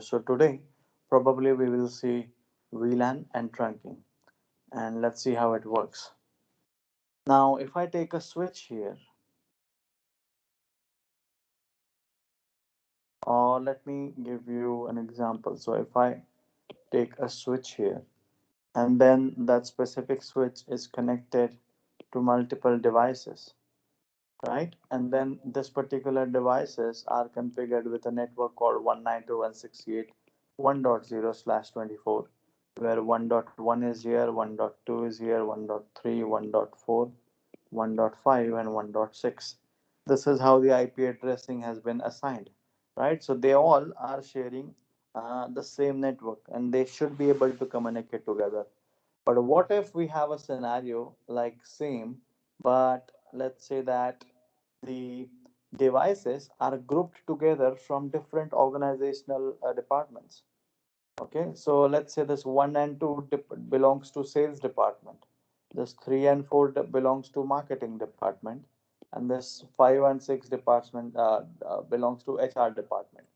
So today probably we will see VLAN and trunking, and let's see how it works. Now if I take a switch here, or let me give you an example. So if I take a switch here, and then that specific switch is connected to multiple devices, right? And then this particular devices are configured with a network called 192.168.1.0/24, where 1.1 is here, 1.2 is here, 1.3, 1.4, 1.5, and 1.6. This is how the IP addressing has been assigned, right? So they all are sharing the same network, and they should be able to communicate together. But what if we have a scenario like same, but let's say that the devices are grouped together from different organizational departments. Okay, so let's say this 1 and 2 belongs to sales department, this 3 and 4 belongs to marketing department, and this 5 and 6 department belongs to HR department.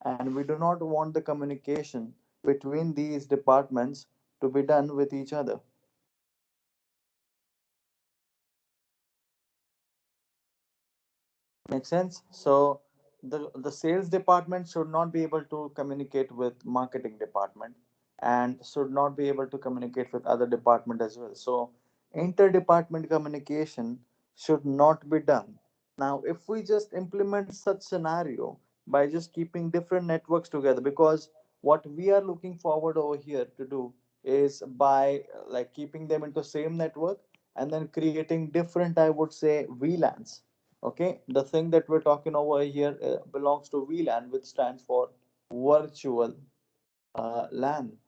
And we do not want the communication between these departments to be done with each other. Makes sense. So the sales department should not be able to communicate with marketing department, and should not be able to communicate with other department as well. So interdepartment communication should not be done. Now if we just implement such scenario by just keeping different networks together, because what we are looking forward over here to do is by like keeping them into same network, and then creating different, I would say, VLANs. Okay, the thing that we're talking over here belongs to VLAN, which stands for virtual LAN.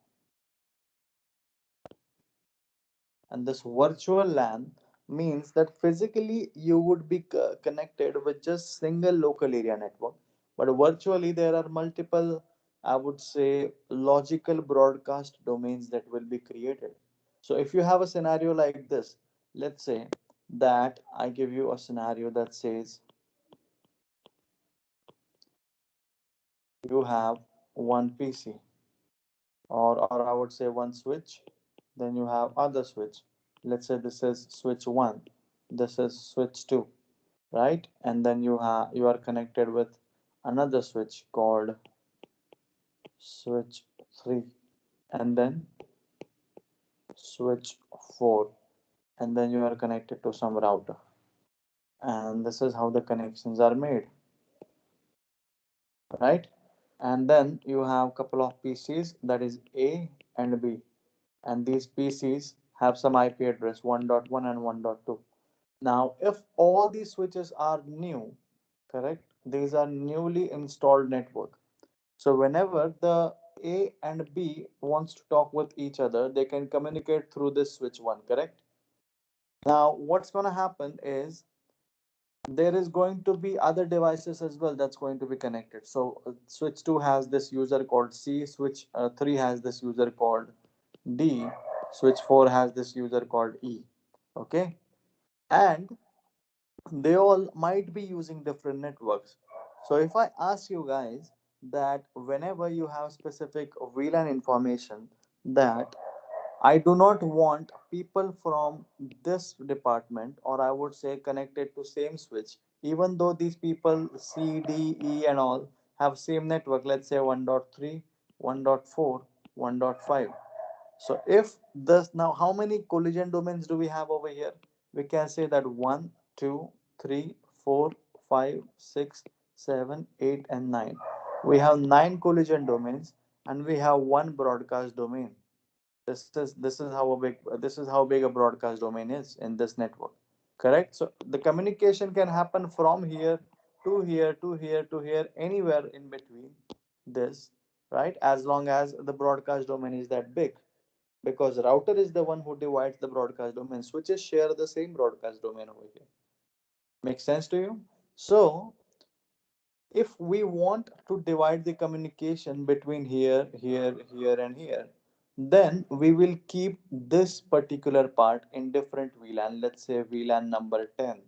And this virtual LAN means that physically you would be connected with just single local area network, but virtually there are multiple, I would say, logical broadcast domains that will be created. So if you have a scenario like this, let's say that I give you a scenario that says you have one PC, or I would say one switch, then you have other switch. Let's say this is switch 1, this is switch 2, right? And then you are connected with another switch called switch 3, and then switch 4, and then you are connected to some router. And this is how the connections are made, right? And then you have couple of PCs, that is A and B, and these PCs have some IP address 1.1 and 1.2. Now, if all these switches are new, correct? These are newly installed network. So whenever the A and B wants to talk with each other, they can communicate through this switch 1, correct? Now, what's going to happen is there is going to be other devices as well that's going to be connected. So switch 2 has this user called C, switch 3 has this user called D, switch 4 has this user called E. Okay, and they all might be using different networks. So if I ask you guys that whenever you have specific VLAN information, that I do not want people from this department, or I would say connected to same switch, even though these people C, D, E and all have same network, let's say 1.3, 1.4, 1.5. So if this, now how many collision domains do we have over here? We can say that 1, 2, 3, 4, 5, 6, 7, 8, and 9. We have 9 collision domains, and we have one broadcast domain. This is how a big, this is how big a broadcast domain is in this network. Correct? So the communication can happen from here to here to here to here, anywhere in between this, right? As long as the broadcast domain is that big, because router is the one who divides the broadcast domain. Switches share the same broadcast domain over here. Makes sense to you? So if we want to divide the communication between here, here, here, and here, then we will keep this particular part in different VLAN. Let's say VLAN number 10,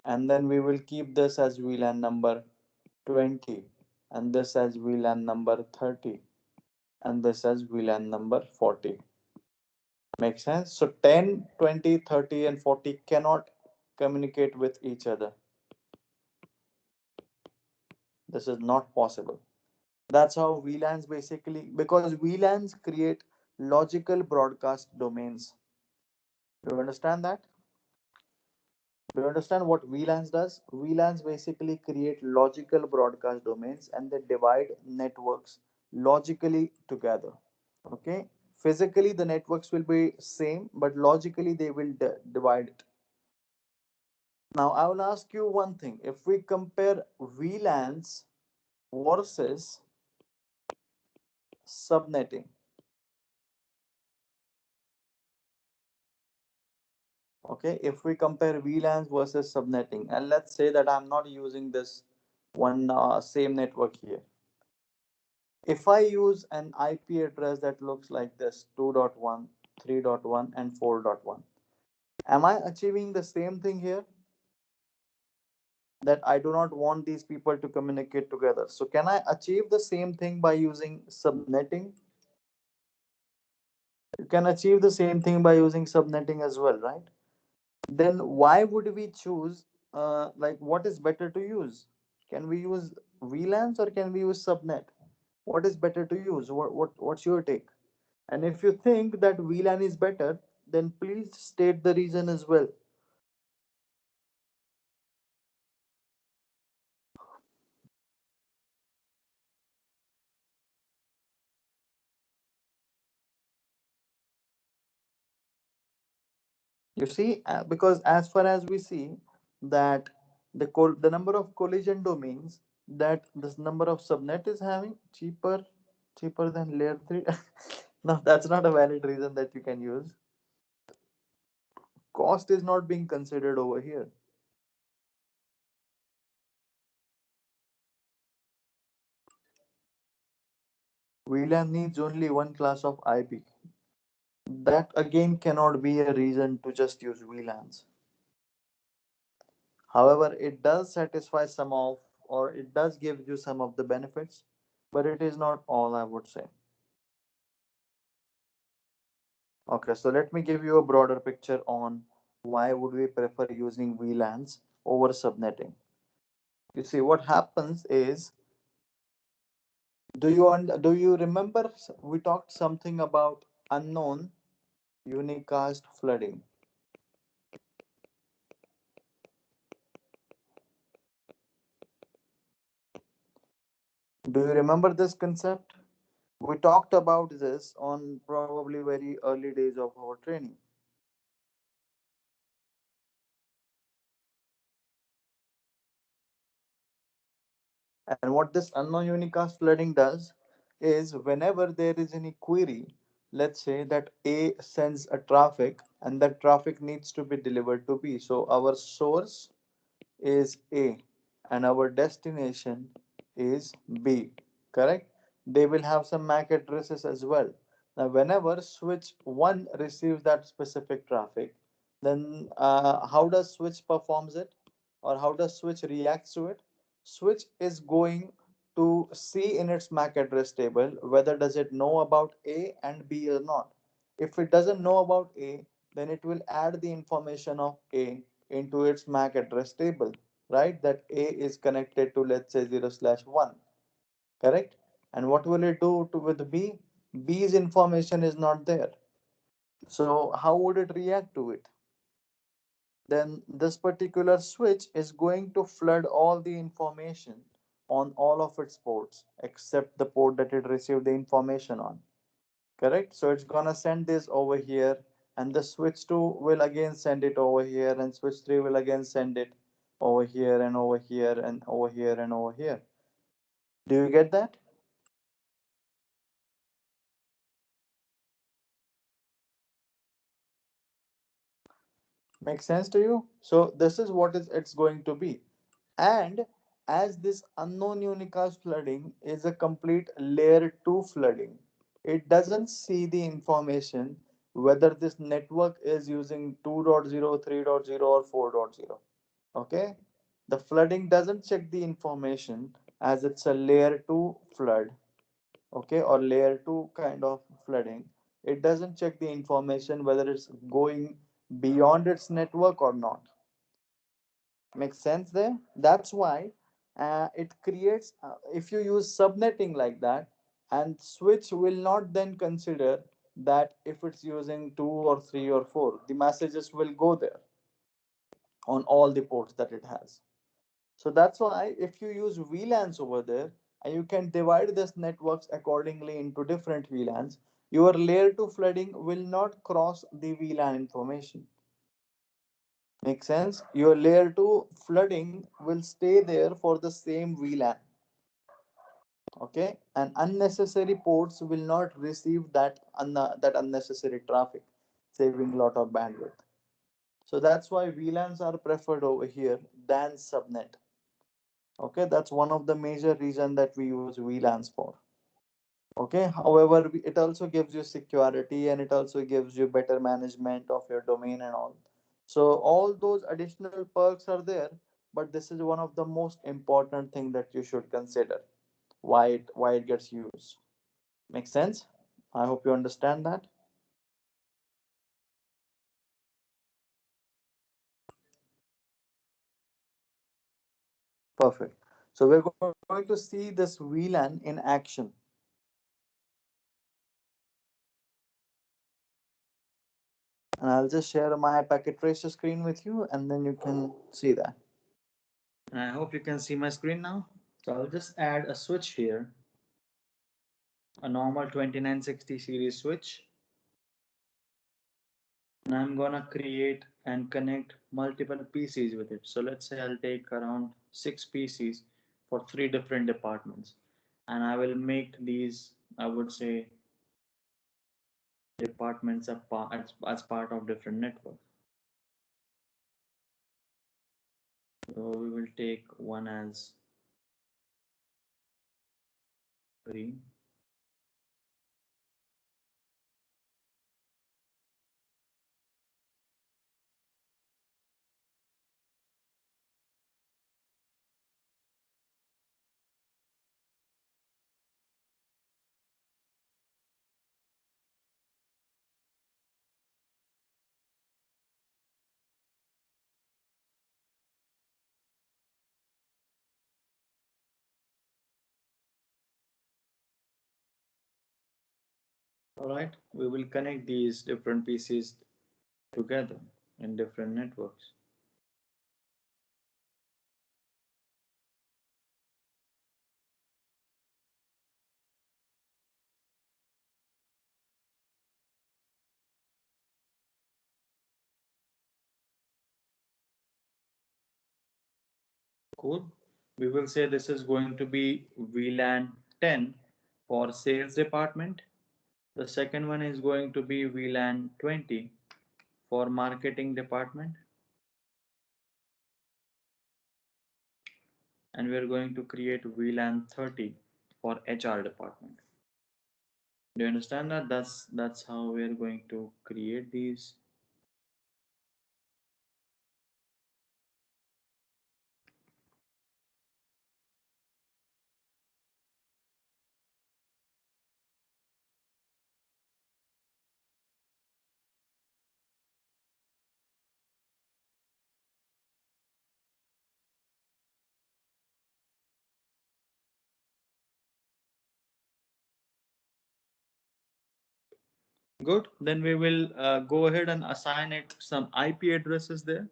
and then we will keep this as VLAN number 20, and this as VLAN number 30, and this as VLAN number 40. Make sense? So 10, 20, 30, and 40 cannot communicate with each other. This is not possible. That's how VLANs basically, because VLANs create logical broadcast domains. Do you understand that? Do you understand what VLANs does? VLANs basically create logical broadcast domains and they divide networks logically together. Okay? Physically, the networks will be same, but logically they will divide it. Now, I will ask you one thing. If we compare VLANs versus subnetting, okay, if we compare VLANs versus subnetting, and let's say that I'm not using this one same network here. If I use an IP address that looks like this 2.1, 3.1, and 4.1, am I achieving the same thing here? That I do not want these people to communicate together. So, can I achieve the same thing by using subnetting? You can achieve the same thing by using subnetting as well, right? Then why would we choose, like, what is better to use? Can we use VLANs or can we use subnet? What is better to use? What's your take? And if you think that VLAN is better, then please state the reason as well. You see, because as far as we see that the number of collision domains that this number of subnet is having cheaper than layer 3. No, that's not a valid reason that you can use. Cost is not being considered over here. VLAN needs only one class of IP. That again cannot be a reason to just use VLANs. However, it does satisfy some of, or it does give you some of the benefits, but it is not all, I would say. Okay, so let me give you a broader picture on why would we prefer using VLANs over subnetting. You see, what happens is, do you remember we talked something about unknown unicast flooding? Do you remember this concept? We talked about this on probably very early days of our training. And what this unknown unicast flooding does is whenever there is any query, let's say that A sends a traffic and that traffic needs to be delivered to B. So our source is A and our destination is B, correct? They will have some MAC addresses as well. Now, whenever switch 1 receives that specific traffic, then how does switch performs it, or how does switch reacts to it? Switch is going to see in its MAC address table whether does it know about A and B or not. If it doesn't know about A, then it will add the information of A into its MAC address table, right? That A is connected to, let's say, 0/1, correct? And what will it do with B? B's information is not there. So how would it react to it? Then this particular switch is going to flood all the information on all of its ports except the port that it received the information on. Correct? So it's gonna send this over here, and the switch 2 will again send it over here, and switch 3 will again send it over here and over here and over here and over here. Do you get that? Makes sense to you? So this is what is it's going to be. And as this unknown unicast flooding is a complete layer 2 flooding, it doesn't see the information whether this network is using 2.0, 3.0, or 4.0. Okay, the flooding doesn't check the information as it's a layer 2 flood, okay, or layer 2 kind of flooding. It doesn't check the information whether it's going beyond its network or not. Makes sense there? That's why it creates, if you use subnetting like that, and switch will not then consider that if it's using 2 or 3 or 4, the messages will go there on all the ports that it has. So that's why if you use VLANs over there, and you can divide this networks accordingly into different VLANs, your layer 2 flooding will not cross the VLAN information. Make sense? Your layer 2 flooding will stay there for the same VLAN. Okay, and unnecessary ports will not receive that unnecessary traffic, saving a lot of bandwidth. So that's why VLANs are preferred over here than subnet. Okay, that's one of the major reason that we use VLANs for. Okay, however, it also gives you security, and it also gives you better management of your domain and all. So all those additional perks are there, but this is one of the most important thing that you should consider, why it gets used. Make sense? I hope you understand that. Perfect. So we're going to see this VLAN in action, and I'll just share my packet tracer screen with you, and then you can see that. And I hope you can see my screen now. So I'll just add a switch here, a normal 2960 series switch. And I'm gonna create and connect multiple PCs with it. So let's say I'll take around 6 PCs for 3 different departments. And I will make these, I would say, departments as part of different networks. So we will take one as green. Alright, we will connect these different PCs together in different networks. Cool. We will say this is going to be VLAN 10 for sales department. The second one is going to be VLAN 20 for marketing department. And we are going to create VLAN 30 for HR department. Do you understand that? That's how we are going to create these. Good. Then we will go ahead and assign it some IP addresses there.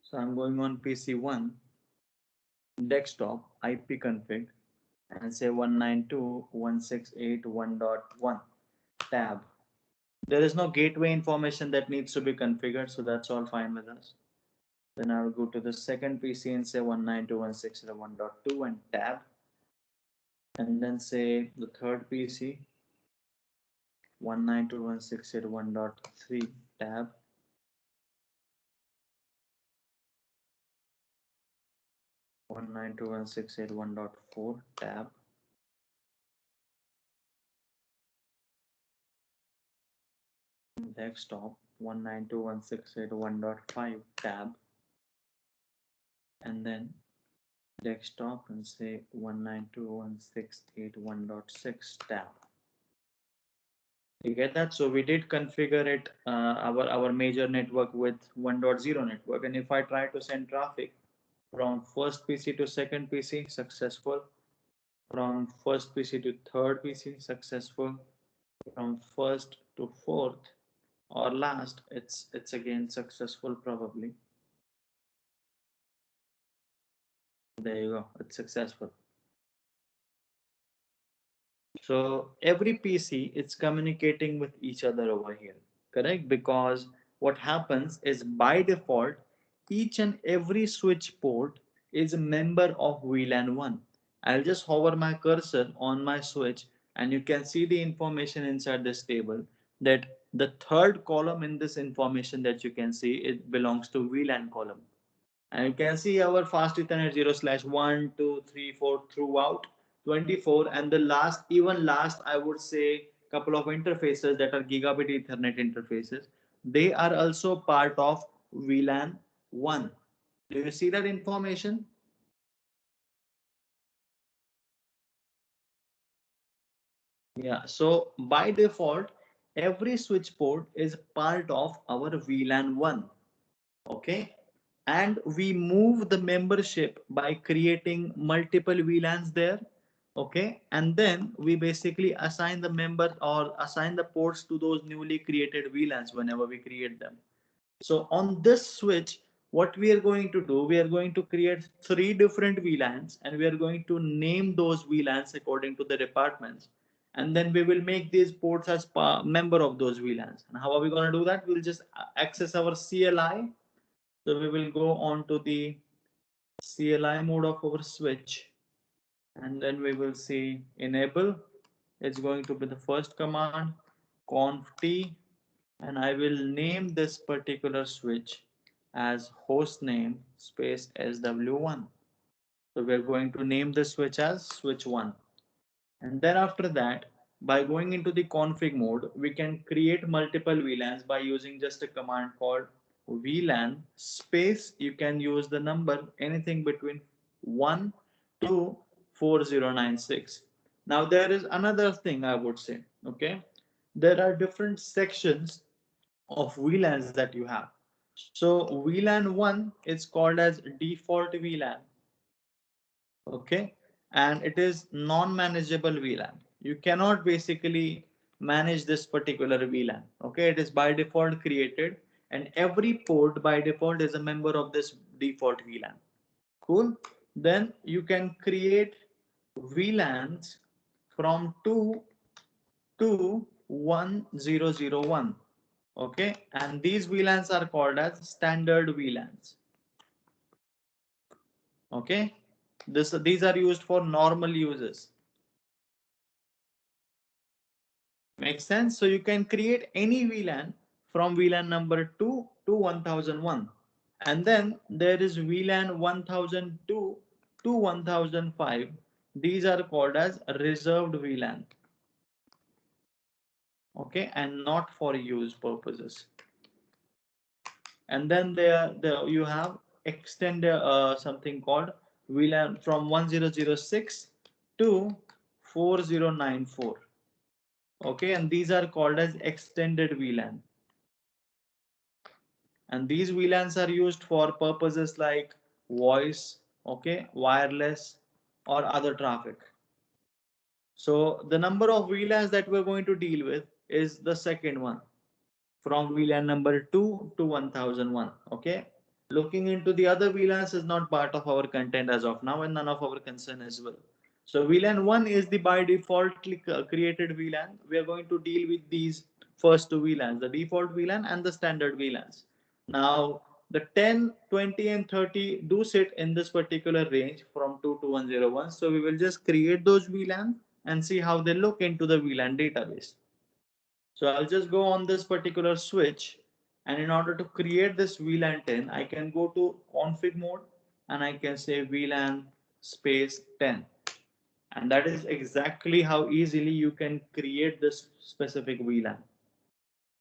So I'm going on PC1, desktop, IP config, and say 192.168.1.1 tab. There is no gateway information that needs to be configured, so that's all fine with us. Then I'll go to the second PC and say 192.168.1.2 and tab. And then say the third PC 192.168.1.3 tab. 192.168.1.4 tab. Desktop 192.168.1.5 tab. and then desktop and say 192.168.1.6 tab. You get that? So we did configure it, our major network with 1.0 network. And if I try to send traffic from first PC to second PC, successful. From first PC to third PC, successful. From first to fourth or last, it's again successful probably. There you go, it's successful. So every PC is communicating with each other over here, correct? Because what happens is by default, each and every switch port is a member of VLAN 1. I'll just hover my cursor on my switch and you can see the information inside this table that the third column in this information that you can see, it belongs to VLAN column. And you can see our fast Ethernet 0/1, 2, 3, 4 throughout 24, and the last, even last, I would say couple of interfaces that are gigabit Ethernet interfaces. They are also part of VLAN 1. Do you see that information? Yeah, so by default, every switch port is part of our VLAN 1. Okay, and we move the membership by creating multiple VLANs there. Okay, and then we basically assign the member or assign the ports to those newly created VLANs whenever we create them. So on this switch, what we are going to do, we are going to create 3 different VLANs and we are going to name those VLANs according to the departments. And then we will make these ports as member of those VLANs. And how are we going to do that? We'll just access our CLI. So we will go on to the CLI mode of our switch and then we will see enable. It's going to be the first command, conf t, and I will name this particular switch as hostname space SW1. So we're going to name the switch as switch 1. And then after that, by going into the config mode, we can create multiple VLANs by using just a command called VLAN space. You can use the number anything between 1 to 4096. Now there is another thing I would say, okay? There are different sections of VLANs that you have. So VLAN 1 is called as default VLAN, okay, and it is non-manageable VLAN. You cannot basically manage this particular VLAN, okay. It is by default created and every port by default is a member of this default VLAN. Cool. Then you can create VLANs from 2 to 1001, okay, and these VLANs are called as standard VLANs, okay. These are used for normal users. Makes sense? So you can create any VLAN from VLAN number 2 to 1001. And then there is VLAN 1002 to 1005. These are called as reserved VLAN. Okay, and not for use purposes. And then there you have extended something called VLAN from 1006 to 4094. Okay, and these are called as extended VLAN. And these VLANs are used for purposes like voice, okay, wireless, or other traffic. So the number of VLANs that we're going to deal with is the second one, from VLAN number 2 to 1001. Okay, looking into the other VLANs is not part of our content as of now and none of our concern as well. So VLAN 1 is the by default created VLAN. We are going to deal with these first two VLANs, the default VLAN and the standard VLANs. Now the 10, 20 and 30 do sit in this particular range from 2 to 101. So we will just create those VLAN and see how they look into the VLAN database. So I'll just go on this particular switch, and in order to create this VLAN 10, I can go to config mode and I can say VLAN space 10. And that is exactly how easily you can create this specific VLAN.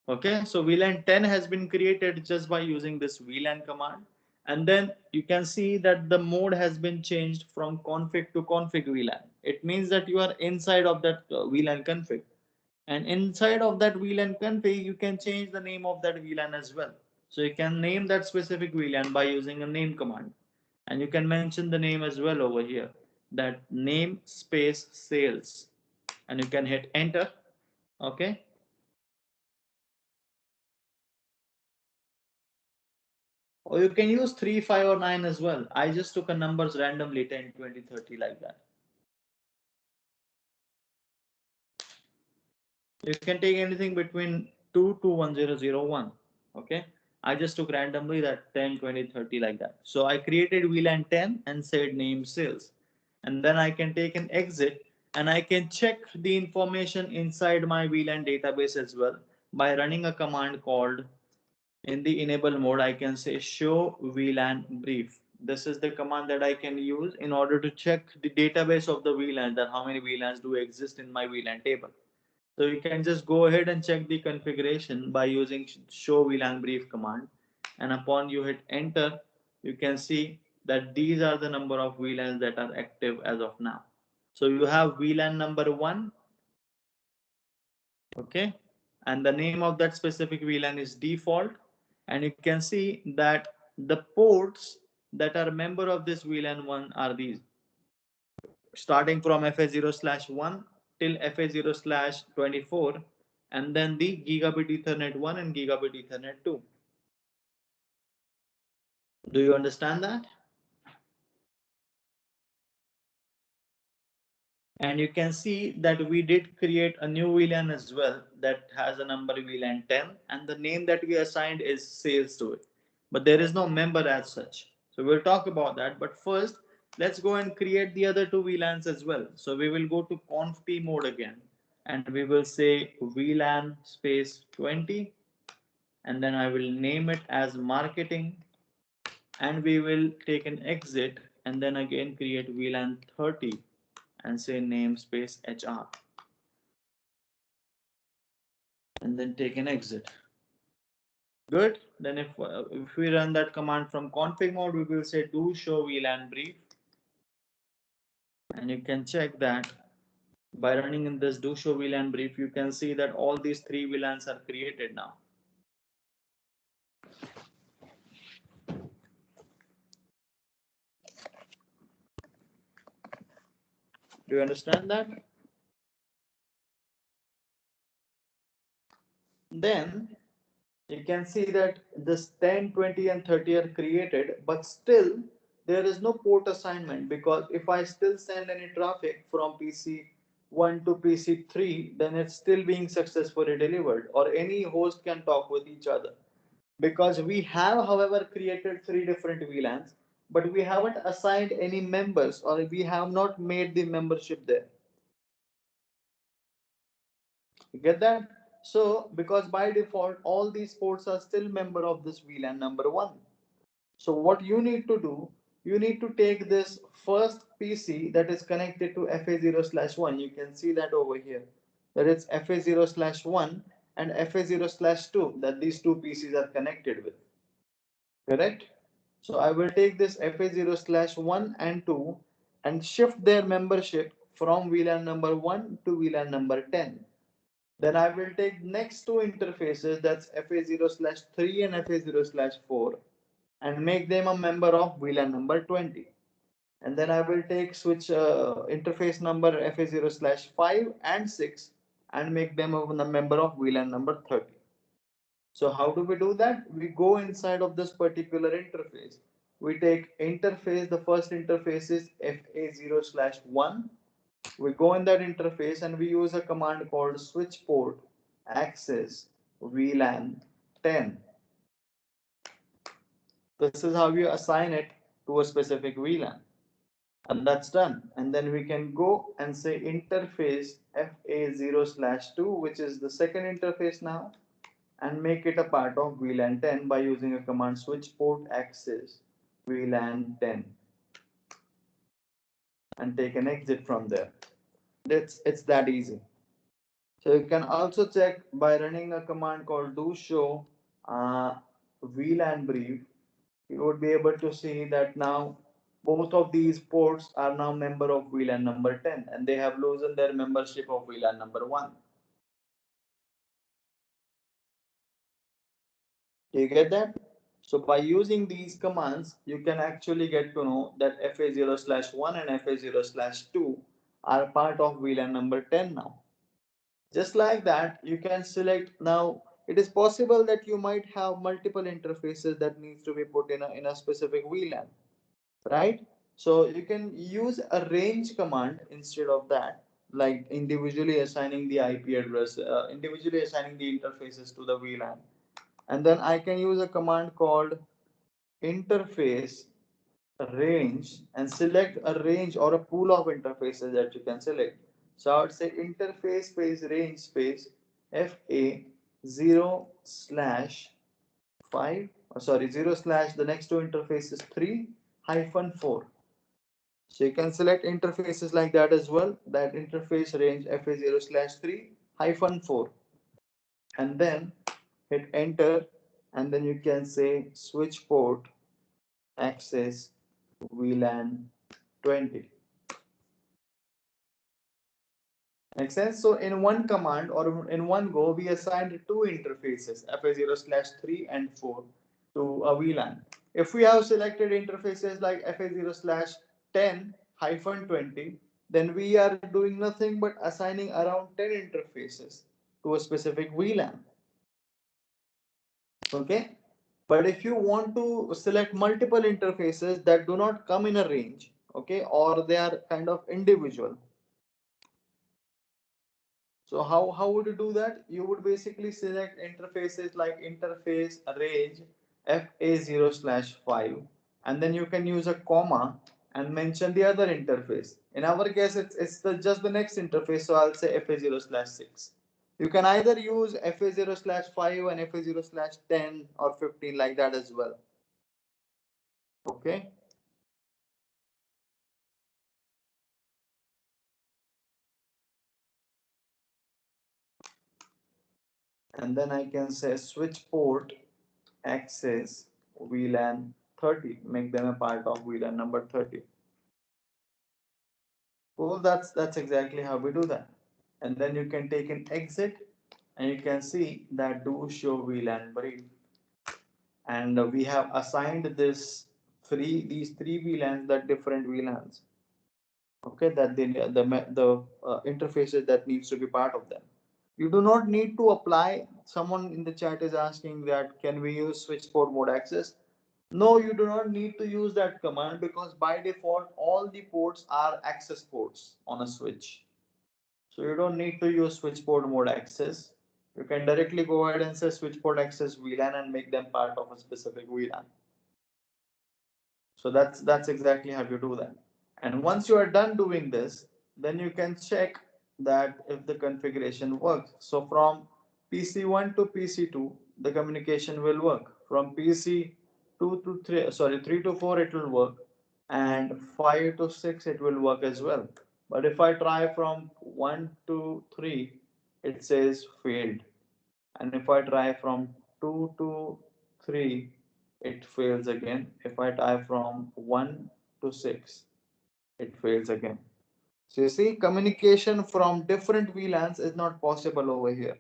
Okay, so VLAN 10 has been created just by using this VLAN command. And then you can see that the mode has been changed from config to config VLAN. It means that you are inside of that VLAN config, and inside of that VLAN config you can change the name of that VLAN as well. So you can name that specific VLAN by using a name command, and you can mention the name as well over here, that name space sales, and you can hit enter. Okay, or you can use 3, 5 or 9 as well. I just took a numbers randomly, 10, 20, 30, like that. You can take anything between 2 to 1001. Okay, I just took randomly that 10, 20, 30, like that. So I created VLAN 10 and said name sales, and then I can take an exit, and I can check the information inside my VLAN database as well by running a command called, in the enable mode, I can say show VLAN brief. This is the command that I can use in order to check the database of the VLAN, that how many VLANs do exist in my VLAN table. So you can just go ahead and check the configuration by using show VLAN brief command. And upon you hit enter, you can see that these are the number of VLANs that are active as of now. So you have VLAN number 1, okay, and the name of that specific VLAN is default, and you can see that the ports that are member of this VLAN 1 are these, starting from FA0/1 till FA0/24, and then the gigabit Ethernet 1 and gigabit Ethernet 2. Do you understand that? And you can see that we did create a new VLAN as well that has a number VLAN 10, and the name that we assigned is sales to it, but there is no member as such. So we'll talk about that, but first let's go and create the other two VLANs as well. So we will go to conft mode again, and we will say VLAN space 20, and then I will name it as marketing, and we will take an exit, and then again create VLAN 30 and say namespace HR, and then take an exit. Good. Then if we run that command from config mode, we will say do show VLAN brief, and you can check that by running in this do show VLAN brief, you can see that all these three VLANs are created now. Do you understand that? Then you can see that this 10, 20 and 30 are created, but still there is no port assignment, because if I still send any traffic from PC1 to PC3, then it's still being successfully delivered, or any host can talk with each other. Because we have, however, created three different VLANs, but we haven't assigned any members, or we have not made the membership there. You get that? So, because by default, all these ports are still member of this VLAN number 1. So what you need to do, you need to take this first PC that is connected to FA0/1. You can see that over here, that it's FA0/1 and FA0/2, that these two PCs are connected with. Correct? So I will take this FA0/1 and 2 and shift their membership from VLAN number 1 to VLAN number 10. Then I will take next two interfaces, that's FA0/3 and FA0/4, and make them a member of VLAN number 20. And then I will take switch interface number FA0/5 and 6 and make them a member of VLAN number 30. So how do we do that? We go inside of this particular interface. We take interface, the first interface is FA0/1. We go in that interface and we use a command called switch port access VLAN 10. This is how you assign it to a specific VLAN. And that's done. And then we can go and say interface FA0/2, which is the second interface now, and make it a part of VLAN 10 by using a command switch port access VLAN 10 and take an exit from there. It's that easy. So you can also check by running a command called do show VLAN brief, you would be able to see that now both of these ports are now member of VLAN number 10 and they have loosened their membership of VLAN number 1. Do you get that? So by using these commands, you can actually get to know that FA0/1 and FA0/2 are part of VLAN number 10 now. Just like that, you can select now. It is possible that you might have multiple interfaces that needs to be put in a specific VLAN, right? So you can use a range command instead of that, like individually assigning the IP address, individually assigning the interfaces to the VLAN. And then I can use a command called interface range and select a range or a pool of interfaces that you can select. So I would say interface space range space FA 0/5, sorry, 0/ the next two interfaces 3 hyphen 4. So you can select interfaces like that as well, that interface range FA 0/3 hyphen 4, and then hit enter, and then you can say switch port access VLAN 20. Makes sense? So in one command or in one go, we assigned two interfaces, FA0/3 and 4 to a VLAN. If we have selected interfaces like FA0/10 hyphen 20, then we are doing nothing but assigning around 10 interfaces to a specific VLAN. Okay? But if you want to select multiple interfaces that do not come in a range, okay, or they are kind of individual, so how would you do that? You would basically select interfaces like interface range FA0/5, and then you can use a comma and mention the other interface. In our case, it's just the next interface, so I'll say FA0/6. You can either use FA0/5 and FA0/10 or 15 like that as well. Okay. And then I can say switch port access VLAN 30, make them a part of VLAN number 30. Well, that's exactly how we do that. And then you can take an exit and you can see that do show VLAN brief. And we have assigned these three VLANs, that different VLANs. Okay, that the interfaces that needs to be part of them. You do not need to apply. Someone in the chat is asking that can we use switch port mode access? No, you do not need to use that command because by default all the ports are access ports on a switch. So you don't need to use switch port mode access. You can directly go ahead and say switch port access VLAN and make them part of a specific VLAN. So that's exactly how you do that. And once you are done doing this, then you can check that if the configuration works. So from PC1 to PC2, the communication will work. From PC2 to 3, sorry, 3 to 4, it will work. And 5 to 6, it will work as well. But if I try from 1 to 3, it says failed. And if I try from 2 to 3, it fails again. If I try from 1 to 6, it fails again. So you see, communication from different VLANs is not possible over here.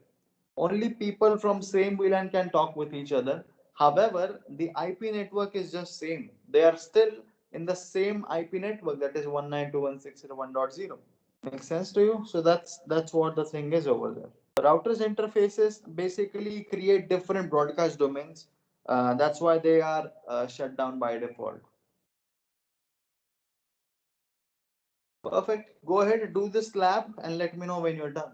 Only people from same VLAN can talk with each other. However, the IP network is just same. They are still in the same IP network, that is 192.168.1.0. Makes sense to you? So that's what the thing is over there. Routers interfaces basically create different broadcast domains. That's why they are shut down by default. Perfect. Go ahead, do this lab and let me know when you're done.